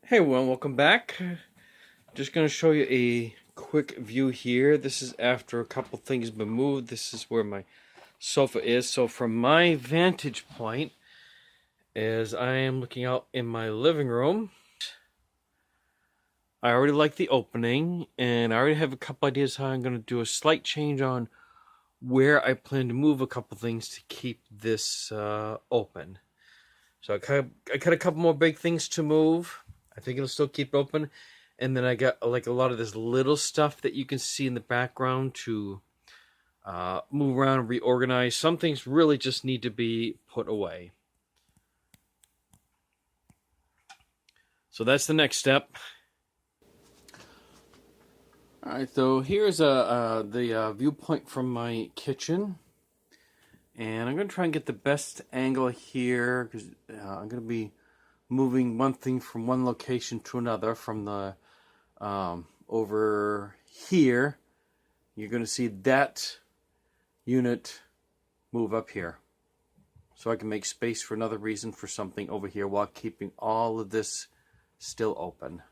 Hey everyone, welcome back. Just going to show you a quick view here. This is after a couple things have been moved. This is where my sofa is. So from my vantage point, as I am looking out in my living room, I already like the opening, and I already have a couple ideas how I'm going to do a slight change on where I plan to move a couple things to keep this open. So I cut a couple more big things to move. I think it'll still keep it open. And then I got like a lot of this little stuff that you can see in the background to move around and reorganize. Some things really just need to be put away. So that's the next step. All right, so here's the viewpoint from my kitchen. And I'm going to try and get the best angle here because I'm going to be moving one thing from one location to another. From the over here, you're going to see that unit move up here. So I can make space for another reason for something over here while keeping all of this still open.